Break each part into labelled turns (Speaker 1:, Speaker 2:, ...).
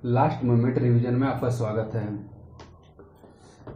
Speaker 1: Last moment revision में आपका स्वागत है।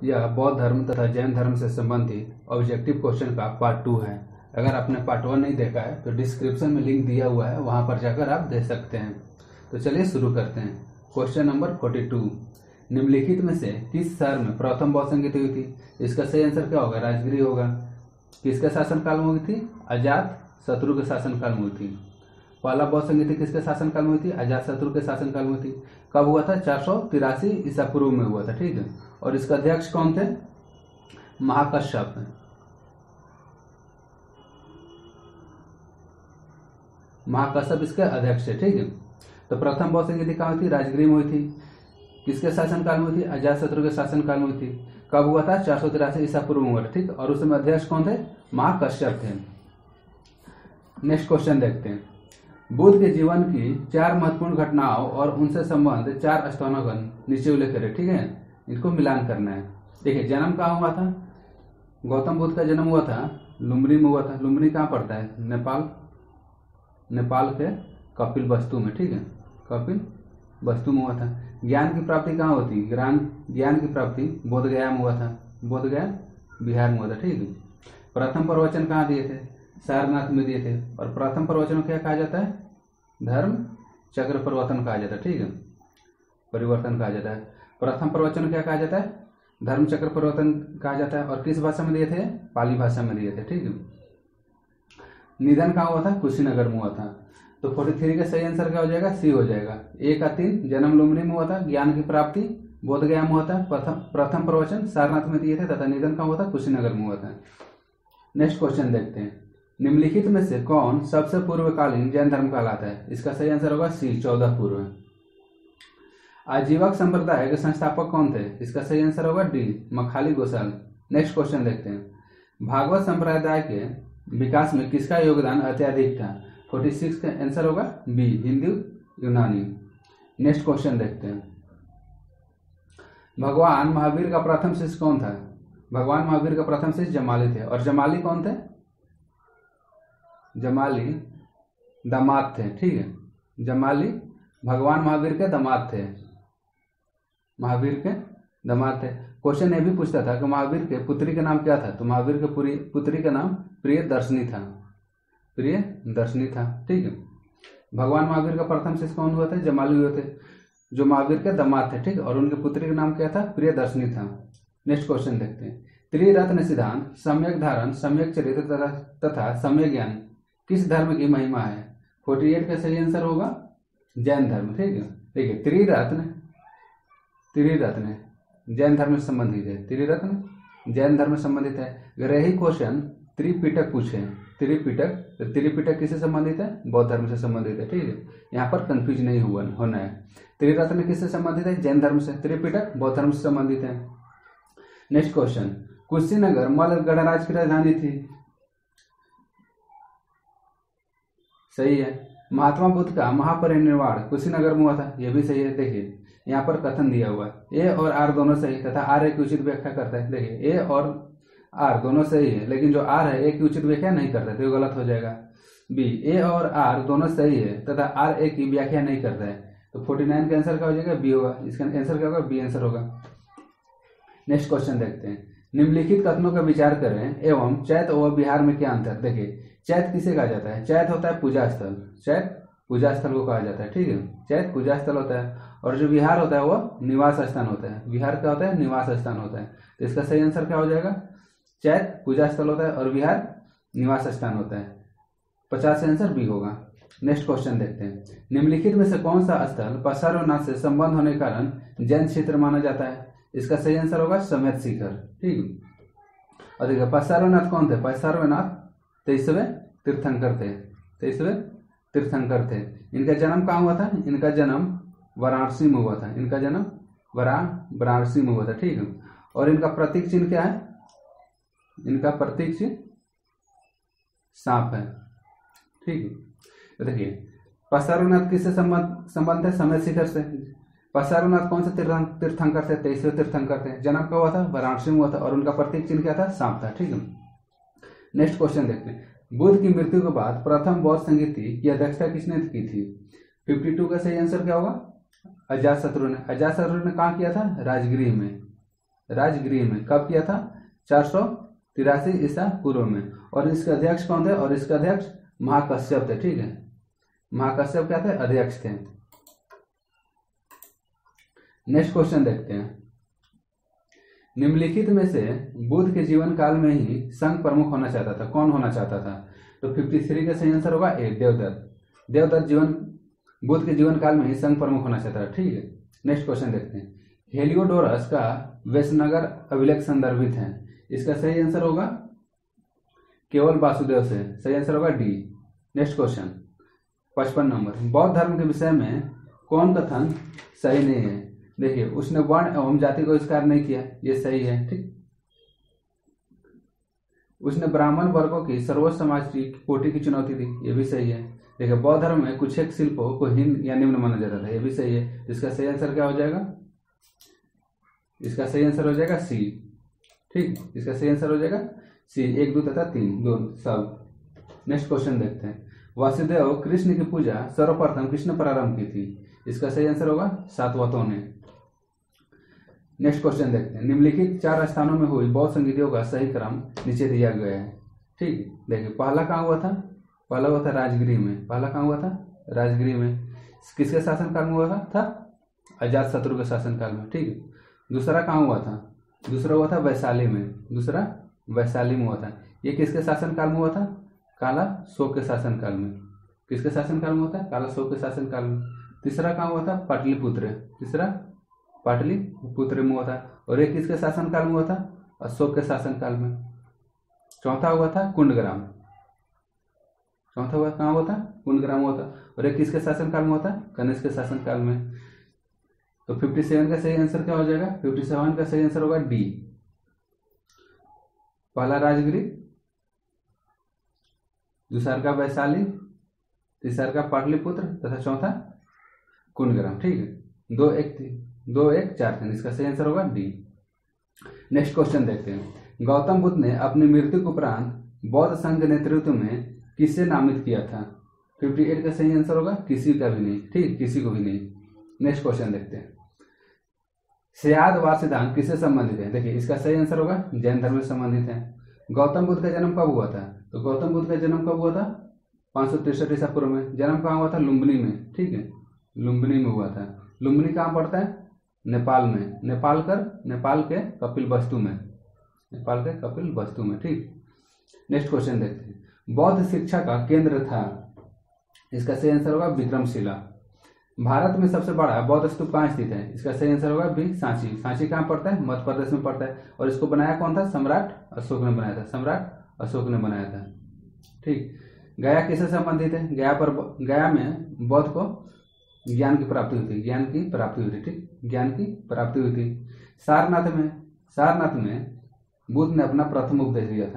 Speaker 1: यह बौद्ध धर्म तथा जैन धर्म से संबंधित ऑब्जेक्टिव क्वेश्चन का पार्ट 2 है। अगर आपने पार्ट 1 नहीं देखा है तो डिस्क्रिप्शन में लिंक दिया हुआ है, वहां पर जाकर आप देख सकते हैं। तो चलिए शुरू करते हैं। क्वेश्चन नंबर 42, निम्नलिखित में से किस शहर में प्रथम बौद्ध संगीति हुई थी? इसका सही आंसर क्या होगा? राजगिरी होगा। किसके शासनकाल में हुई थी? अजात शत्रु के शासनकाल में हुई थी। पहला बौद्ध संगीति किसके शासनकाल में हुई थी? अजातशत्रु के शासनकाल में हुई थी। कब हुआ था? 483 ईसा पूर्व में हुआ था। ठीक है। और इसका अध्यक्ष कौन थे? महाकश्यप। महाकश्यप इसके अध्यक्ष है। ठीक है। तो प्रथम बौद्ध संगीति कहाँ हुई थी? राजगिरी में हुई थी। किसके शासनकाल में हुई थी? अजातशत्रु के शासनकाल में हुई थी। कब हुआ था? 483 ईसा पूर्व में हुआ था। ठीक। और उस समय अध्यक्ष कौन थे? महाकश्यप थे। नेक्स्ट क्वेश्चन देखते हैं। बुद्ध के जीवन की 4 महत्वपूर्ण घटनाओं और उनसे संबंध 4 स्थानों नीचे उल्लेख करें। ठीक है। इनको मिलान करना है। देखिए, जन्म कहाँ हुआ था? गौतम बुद्ध का जन्म हुआ था लुम्बिनी में हुआ था। लुम्बिनी कहाँ पड़ता है? नेपाल के कपिलवस्तु में। ठीक है। कपिलवस्तु में हुआ था। ज्ञान की प्राप्ति कहाँ होती? ज्ञान की प्राप्ति बोधगया में हुआ था। बोधगया बिहार में हुआ था। ठीक है। प्रथम प्रवचन कहाँ दिए थे? सारनाथ में दिए थे। और प्रथम प्रवचन को क्या कहा जाता है? धर्म चक्र परिवर्तन कहा जाता है। ठीक है। परिवर्तन कहा जाता है। प्रथम प्रवचन को क्या कहा जाता है? धर्म चक्र परिवर्तन कहा जाता है। और किस भाषा में दिए थे? पाली भाषा में दिए थे। ठीक है। निधन कहाँ हुआ था? कुशीनगर में हुआ था। तो 43 का सही आंसर क्या हो जाएगा? सी हो जाएगा। 1 का 3 जन्म लुम्बिनी में हुआ था। ज्ञान की प्राप्ति बोधगया में हुआ था। प्रथम प्रवचन सारनाथ में दिए थे तथा निधन कहाँ हुआ था? कुशीनगर में हुआ था। नेक्स्ट क्वेश्चन देखते हैं। निम्नलिखित में से कौन सबसे पूर्वकालीन जैन धर्म कहलाता है? इसका सही आंसर होगा सी, 14 पूर्व। आजीवक संप्रदाय के संस्थापक कौन थे? इसका सही आंसर होगा डी, मखाली गोसाल। नेक्स्ट क्वेश्चन देखते हैं। भागवत संप्रदाय के विकास में किसका योगदान अत्यधिक था? 46 का आंसर होगा बी, हिंदू यूनानी। नेक्स्ट क्वेश्चन देखते हैं। भगवान महावीर का प्रथम शिष्य कौन था? भगवान महावीर का प्रथम शिष्य जमाली थे। और जमाली कौन थे? जमाली दामाद थे। ठीक है। जमाली भगवान महावीर के दामाद थे। महावीर के दामाद थे। क्वेश्चन ये भी पूछता था कि महावीर के पुत्री का नाम क्या था? तो महावीर के पुत्री का नाम प्रियदर्शनी था। प्रियदर्शनी था। ठीक है। भगवान महावीर का प्रथम शिष्य कौन हुआ था? जमाली हुए थे, जो महावीर के दामाद थे। ठीक। और उनके पुत्री का नाम क्या था? प्रियदर्शनी था। नेक्स्ट क्वेश्चन देखते हैं। त्रिरत्न सिद्धांत, सम्यक धारण, सम्यक चरित्र तथा सम्यक ज्ञान किस धर्म की महिमा है? 48 का सही आंसर होगा जैन धर्म। ठीक है। देखिए, त्रिरत्न जैन धर्म से संबंधित है। त्रिरत्न जैन धर्म से संबंधित है। अगर यही क्वेश्चन त्रिपिटक पूछे, त्रिपिटक किससे संबंधित है? बौद्ध धर्म से संबंधित है। ठीक है। यहाँ पर कंफ्यूज नहीं होना है। त्रिरत्न किससे संबंधित है? जैन धर्म से। त्रिपिटक बौद्ध धर्म से संबंधित है। Next question. कुशीनगर मल्ल गणराज्य की राजधानी थी। सही है। महात्मा बुद्ध का महापरिनिर्वाण कुशीनगर में हुआ था। यह भी सही है। देखिए, यहाँ पर कथन दिया हुआ है। ए और आर दोनों सही तथा आर एक उचित व्याख्या करता है। देखिए, ए और आर दोनों सही है, लेकिन जो आर है एक उचित व्याख्या नहीं करता है, तो ये गलत हो जाएगा। बी, ए और आर दोनों सही है तथा आर एक की व्याख्या नहीं करता है। तो 49 का आंसर क्या हो जाएगा? बी होगा। इसका आंसर क्या होगा? बी आंसर होगा। नेक्स्ट क्वेश्चन देखते हैं। निम्नलिखित कथनों का विचार करें एवं चैत्य व विहार में क्या अंतर? देखिए, चैत्य किसे कहा जाता है? चैत्य होता है पूजा स्थल। चैत्य पूजा स्थल को कहा जाता है। ठीक है। चैत्य पूजा स्थल होता है। और जो विहार होता है वो निवास स्थान होता है। विहार क्या होता है? निवास स्थान होता है। तो इसका सही आंसर क्या हो जाएगा? चैत्य पूजा स्थल होता है और विहार निवास स्थान होता है। 50 से आंसर बी होगा। नेक्स्ट क्वेश्चन देखते हैं। निम्नलिखित में से कौन सा स्थल पार्श्वनाथ से संबंध होने के कारण जैन क्षेत्र माना जाता है? इसका सही आंसर होगा समेत शिखर। ठीक है। और देखिए, पार्श्वनाथ कौन थे? पार्श्वनाथ 23वें तीर्थंकर थे। 23वें तीर्थंकर थे। इनका जन्म कहाँ हुआ था? इनका जन्म वाराणसी में हुआ था। इनका जन्म वाराणसी में हुआ था। ठीक है। और इनका प्रतीक चिन्ह क्या है? इनका प्रतीक चिन्ह सांप है। ठीक है। तो देखिए, पार्श्वनाथ किससे संबंध है? समेत शिखर से। पार्श्वनाथ कौन से तीर्थंकर थे? 23वें तीर्थंकर थे। जन्म कब हुआ था? वाराणसी में हुआ था। और उनका प्रतीक चिन्ह क्या था? सांप था। ठीक है। नेक्स्ट क्वेश्चन देखते हैं। बुद्ध की मृत्यु के बाद प्रथम बौद्ध संगीति की अध्यक्षता किसने की थी? 52 का सही आंसर क्या होगा? अजातशत्रु ने कहाँ किया था? राजगृह में। राजगृह में कब किया था? 483 ईसा पूर्व में। और इसके अध्यक्ष कौन थे? और इसके अध्यक्ष महाकश्यप थे। ठीक है, महाकश्यप क्या थे? अध्यक्ष थे। नेक्स्ट क्वेश्चन देखते हैं। निम्नलिखित में से बुद्ध के जीवन काल में ही संघ प्रमुख होना चाहता था, कौन होना चाहता था? तो 53 का सही आंसर होगा ए, देवदत्त। देवदत्त बुद्ध के जीवन काल में ही संघ प्रमुख होना चाहता था। ठीक है, नेक्स्ट क्वेश्चन देखते हैं। हेलियोडोरस का वैश्यनगर अभिलेख संदर्भित है, इसका सही आंसर होगा केवल वासुदेव से, सही आंसर होगा डी। Next question 55 number. बौद्ध धर्म के विषय में कौन कथन सही नहीं है? देखिए, उसने वर्ण एवं जाति को स्वीकार नहीं किया, ये सही है। ठीक, उसने ब्राह्मण वर्गों की सर्वोच्च समाज की कोटि की चुनौती दी, ये भी सही है। देखिए, बौद्ध धर्म में कुछ एक शिल्पों को हीन या निम्न माना जाता था, ये भी सही है। इसका सही आंसर क्या हो जाएगा? इसका सही आंसर हो जाएगा सी। ठीक, इसका सही आंसर हो जाएगा सी, 1, 2 तथा 3 दो सब। नेक्स्ट क्वेश्चन देखते हैं। वासुदेव कृष्ण की पूजा सर्वप्रथम किसने प्रारंभ की थी? इसका सही आंसर होगा सातवतों ने। नेक्स्ट क्वेश्चन देखते हैं। निम्नलिखित 4 स्थानों में हुई बौद्ध संगीतियों का सही क्रम नीचे दिया गया है। ठीक, देखिए, पहला कहाँ हुआ था? पहला हुआ था राजगृह में। पहला कहाँ हुआ था? राजगृह में। किसके शासनकाल में हुआ था? अजातशत्रु के शासनकाल में। ठीक है, दूसरा कहाँ हुआ था? दूसरा हुआ था वैशाली में। दूसरा वैशाली में हुआ था। ये किसके शासनकाल में हुआ था? काला शोक के शासनकाल में। किसके शासनकाल में हुआ था? काला शोक के शासनकाल में। तीसरा कहाँ हुआ था? पाटलिपुत्र। तीसरा पाटलिपुत्र में हुआ था। और एक किसके शासनकाल में हुआ था? अशोक के शासनकाल में। चौथा हुआ था कुंडग्राम। चौथा हुआ कहाँ हुआ था? कुंडग्राम हुआ था। और एक किसके शासनकाल में हुआ था? कनिष्क के शासनकाल में। तो 57 का सही आंसर क्या हो जाएगा? 57 का सही आंसर होगा डी। पहला राजगृह, दूसरा का वैशाली, तीसरा का पाटलिपुत्र तथा चौथा कुंडग्राम। ठीक है, 2, 1, 4, 3, इसका सही आंसर होगा डी। नेक्स्ट क्वेश्चन देखते हैं। गौतम बुद्ध ने अपनी मृत्यु के उपरांत बौद्ध संघ के नेतृत्व में किसे नामित किया था? 58 का सही आंसर होगा किसी का भी नहीं। ठीक, किसी को भी नहीं। नेक्स्ट क्वेश्चन देखते हैं। सयादवाद सिद्धांत किससे संबंधित है? देखिए, इसका सही आंसर होगा जैन धर्म से संबंधित है। गौतम बुद्ध का जन्म कब हुआ था? तो गौतम बुद्ध का जन्म कब हुआ था? 563 ईसा पूर्व में। जन्म कहाँ हुआ था? लुम्बिनी में। ठीक है, लुम्बिनी में हुआ था। लुम्बिनी कहाँ पड़ता है? नेपाल में। नेपाल के कपिलवस्तु में। नेपाल के कपिलवस्तु में। ठीक, नेक्स्ट क्वेश्चन देखते हैं। बौद्ध शिक्षा का केंद्र था, इसका सही आंसर होगा विक्रमशिला। भारत में सबसे बड़ा बौद्ध स्तूप कहाँ स्थित है? इसका सही आंसर होगा बी, सांची। सांची कहाँ पड़ता है? मध्य प्रदेश में पड़ता है। और इसको बनाया कौन था? सम्राट अशोक ने बनाया था। सम्राट अशोक ने बनाया था। ठीक, गया किससे संबंधित है? गया में बौद्ध को ज्ञान की प्राप्ति हुई थी। ज्ञान की प्राप्ति हुई थी। ठीक, ज्ञान की प्राप्ति हुई थी। सारनाथ में बुद्ध ने अपना प्रथम उपदेश दिया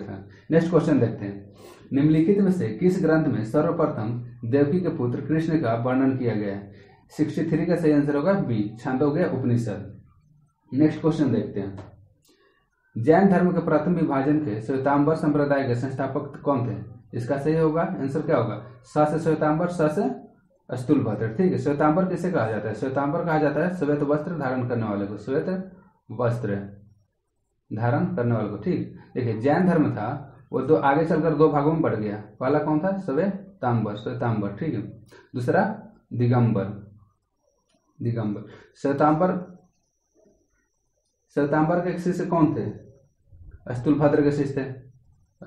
Speaker 1: था। नेक्स्ट क्वेश्चन देखते हैं। निम्नलिखित में से किस ग्रंथ में सर्वप्रथम देवकी के पुत्र कृष्ण का वर्णन किया गया है? 63 का सही आंसर होगा बी, छांदोग्य उपनिषद। नेक्स्ट क्वेश्चन देखते हैं। जैन धर्म के प्रथम विभाजन के श्वेतांबर संप्रदाय के संस्थापक कौन थे? इसका सही होगा आंसर क्या होगा? स से श्वेतांबर, स से स्थूलभद्र। ठीक है, श्वेतांबर किसे कहा जाता है? श्वेतांबर कहा जाता है श्वेत वस्त्र धारण करने वाले को। श्वेत वस्त्र धारण करने वाले को। ठीक, देखिए, जैन धर्म था वो आगे चलकर 2 भागों में बढ़ गया। पहला कौन था? श्वेतांबर। ठीक है, दूसरा दिगंबर। श्वेतांबर के शिष्य कौन थे? स्थूलभद्र के शिष्य थे।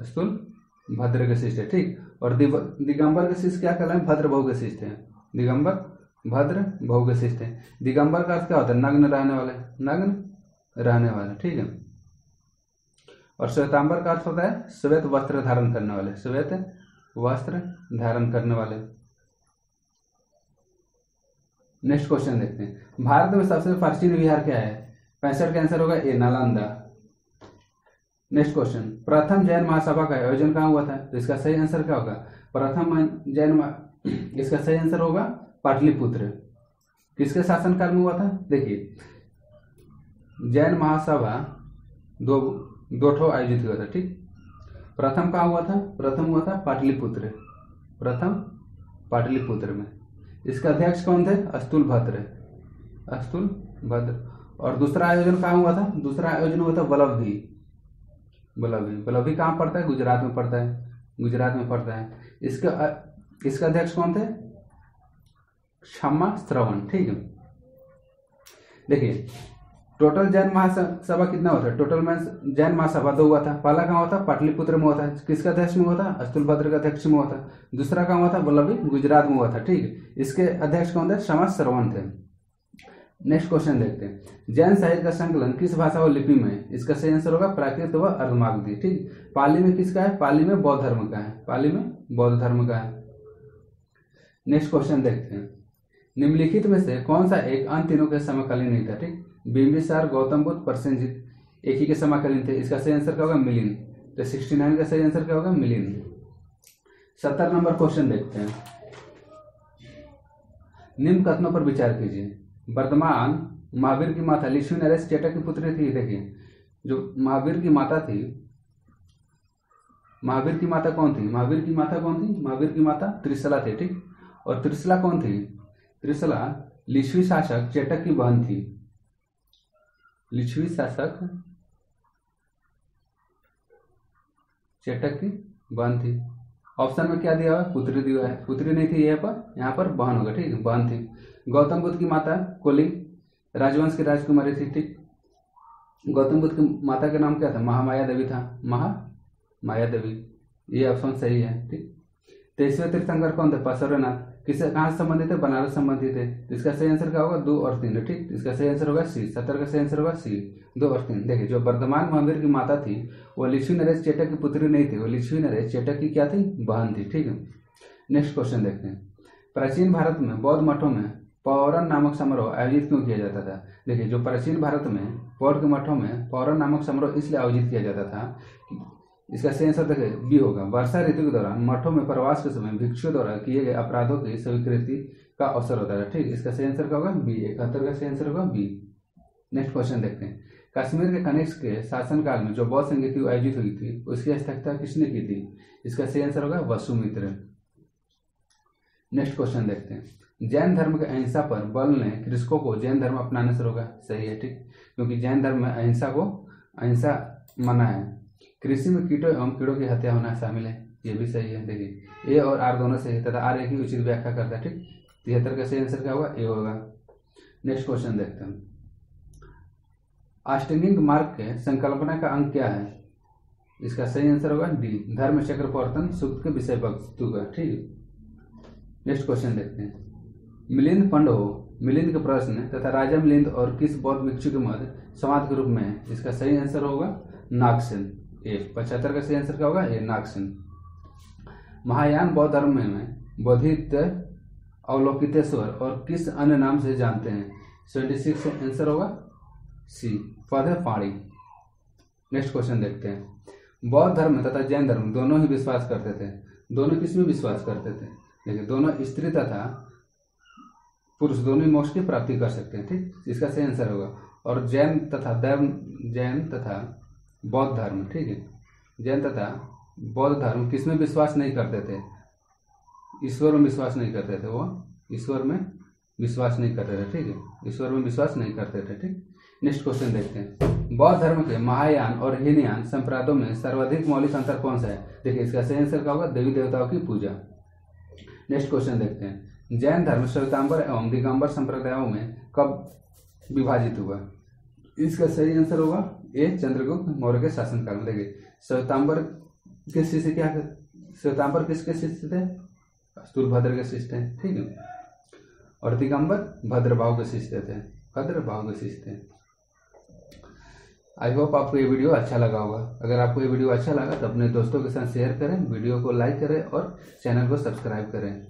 Speaker 1: स्थूलभद्र के शिष्य। ठीक, और दिगंबर के शिष्य क्या कहलाए? भद्रभव के शिष्य थे। दिगंबर भद्रभव के शिष्य थे। दिगंबर का अर्थ क्या होता है? नग्न रहने वाले। ठीक है, और श्वेतांबर का अर्थ होता है श्वेत वस्त्र धारण करने वाले। श्वेत वस्त्र धारण करने वाले। नेक्स्ट क्वेश्चन देखते हैं। भारत में सबसे प्राचीन विहार क्या है? 65 का आंसर होगा ए, नालंदा। Next question. प्रथम जैन महासभा का आयोजन कहाँ हुआ था? तो इसका सही आंसर क्या होगा? इसका सही आंसर होगा पाटलिपुत्र। किसके शासनकाल में हुआ था? देखिए, जैन महासभा दो ठो आयोजित हुआ था। ठीक, प्रथम कहाँ हुआ था? प्रथम हुआ था पाटलिपुत्र। प्रथम पाटलिपुत्र में। इसका अध्यक्ष कौन थे? अस्तुलभद्र। और दूसरा आयोजन कहाँ हुआ था? दूसरा आयोजन हुआ था वल्लभी। वल्लभी कहाँ पड़ता है? गुजरात में पड़ता है। इसका अध्यक्ष कौन थे? क्षमा श्रवण। ठीक है, देखिए टोटल जैन महासभा कितना होता है? टोटल में जैन महासभा 2 हुआ था। पहला कहाँ हुआ था? पाटलिपुत्र में हुआ था। किसका अध्यक्ष में हुआ था? अस्तुलभद्र का अध्यक्ष में हुआ था। दूसरा कहाँ हुआ था? वल्लभी, गुजरात में हुआ था। ठीक है, इसके अध्यक्ष कौन थे? क्षमा श्रवण थे। नेक्स्ट क्वेश्चन देखते हैं, जैन साहित्य का संकलन किस भाषा और लिपि में है? इसका सही आंसर होगा प्राकृत व अर्धमागधी। ठीक, पाली में किसका है? पाली में बौद्ध धर्म का है। नेक्स्ट क्वेश्चन देखते हैं, निम्नलिखित में से कौन सा एक अन्य तीनों के समकालीन नहीं था? ठीक, बिंबिसार, गौतम बुद्ध, प्रसेनजीत एक ही के समकालीन थे। इसका सही आंसर क्या होगा? मिलिंद। तो 69 का सही आंसर क्या होगा? मिलिंद। 70 नंबर क्वेश्चन देखते हैं, निम्न कथनों पर विचार कीजिए। वर्धमान महावीर की माता लिच्छवी नरेश चेटक की पुत्री थी। देखिए जो महावीर की माता थी, महावीर की माता कौन थी? महावीर की माता त्रिशला थी। ठीक, और त्रिशला कौन थी? त्रिशला लिच्छवी शासक चेटक की बहन थी। लिच्छवी शासक चेटक की बहन थी। ऑप्शन में क्या दिया हुआ है? पुत्री दिया है। पुत्री नहीं थी यहाँ पर बहन होगा। ठीक है, बहन थी। गौतम बुद्ध की माता कुलिंग राजवंश की राजकुमारी थी। ठीक, गौतम बुद्ध की माता का नाम क्या था? महामाया देवी था। महामाया देवी, ये ऑप्शन सही है। ठीक, 23वें तीर्थंकर कौन थे? पशुरनाथ। किससे कहाँ से संबंधित है? बनारस संबंधित है। तो इसका सही आंसर क्या होगा? 2 और 3। ठीक, इसका सही आंसर होगा सी। 70 का सही आंसर होगा सी, 2 और 3। देखिए जो वर्धमान महावीर की माता थी वो लिच्छवी नरेश चेटक की पुत्री नहीं थी, वो लिच्छवी नरेश चेटक की क्या थी? बहन थी। ठीक है, नेक्स्ट क्वेश्चन देखते हैं, प्राचीन भारत में बौद्ध मठों में पौरन नामक समारोह आयोजित क्यों किया जाता था? देखिए जो प्राचीन भारत में बौद्ध के मठों में पौरन नामक समारोह इसलिए आयोजित किया जाता था कि इसका सही आंसर देखिए बी होगा। वर्षा ऋतु के दौरान मठों में प्रवास के समय भिक्षुओं द्वारा किए गए अपराधों की स्वीकृति का अवसर होता है। ठीक, इसका सही आंसर क्या होगा? बी। 71 का सही आंसर होगा बी। नेक्स्ट क्वेश्चन देखते हैं, कश्मीर के कनिष्क के शासनकाल में जो बौद्ध संगीति आयोजित हुई थी उसकी स्थापना किसने की थी? इसका सही आंसर होगा वसुमित्र। नेक्स्ट क्वेश्चन देखते हैं, जैन धर्म के अहिंसा पर बल ने कृषकों को जैन धर्म अपनाने से रोका। सही है। ठीक, क्योंकि जैन धर्म में अहिंसा मना है। कृषि में कीटों एवं कीड़ों की हत्या होना शामिल है। ये भी सही है। देखिए ए और आर दोनों सही है तथा आर एक ही उचित व्याख्या करता है। ठीक, 73 का सही आंसर क्या होगा? ए होगा। नेक्स्ट क्वेश्चन देखते हैं, अष्टांगिक मार्ग के संकल्पना का अंग क्या है? इसका सही आंसर होगा डी, धर्म चक्र प्रवर्तन सूक्त के विषय वस्तु का। ठीक है, नेक्स्ट क्वेश्चन देखते हैं, मिलिंद मिलिंद के प्रश्न तथा राजा मिलिंद और किस बौद्ध भिक्षु के मध्य संवाद के रूप में है? इसका सही आंसर होगा नागसेन। 75 का सही आंसर क्या होगा? ये नागसेन। महायान बौद्ध धर्म में बोधित्व अवलोकितेश्वर और किस अन्य नाम से जानते हैं? 76 से आंसर होगा सी, पद है पाणी। नेक्स्ट क्वेश्चन देखते हैं, बौद्ध धर्म तथा जैन धर्म दोनों ही विश्वास करते थे। दोनों किस में विश्वास करते थे? देखिए दोनों स्त्री तथा पुरुष दोनों ही मोक्ष की प्राप्ति कर सकते हैं। ठीक, इसका सही आंसर होगा। और जैन तथा बौद्ध धर्म, ठीक है, जैन तथा बौद्ध धर्म किसमें विश्वास नहीं करते थे? ईश्वर में विश्वास नहीं करते थे। वो ईश्वर में विश्वास नहीं करते थे। ठीक है, ईश्वर में विश्वास नहीं करते थे। ठीक, नेक्स्ट क्वेश्चन देखते हैं, बौद्ध धर्म के महायान और हीनयान संप्रदायों में सर्वाधिक मौलिक अंतर कौन सा है? देखिए इसका सही आंसर क्या होगा? देवी देवताओं की पूजा। नेक्स्ट क्वेश्चन देखते हैं, जैन धर्म श्वेतांबर एवं दिगंबर संप्रदायों में कब विभाजित हुआ? इसका सही आंसर होगा ए, चंद्रगुप्त मौर्य के शासनकाल में। देखिए श्वेतांबर के शिष्य क्या है? श्वेतांबर किसके शिष्य थे? अस्तुलभद्र के शिष्य थे। ठीक है, और दिगंबर भद्रभाव के शिष्य थे। आई होप आपको ये वीडियो अच्छा लगा होगा। अगर आपको ये वीडियो अच्छा लगा तो अपने दोस्तों के साथ शेयर करें, वीडियो को लाइक करें और चैनल को सब्सक्राइब करें।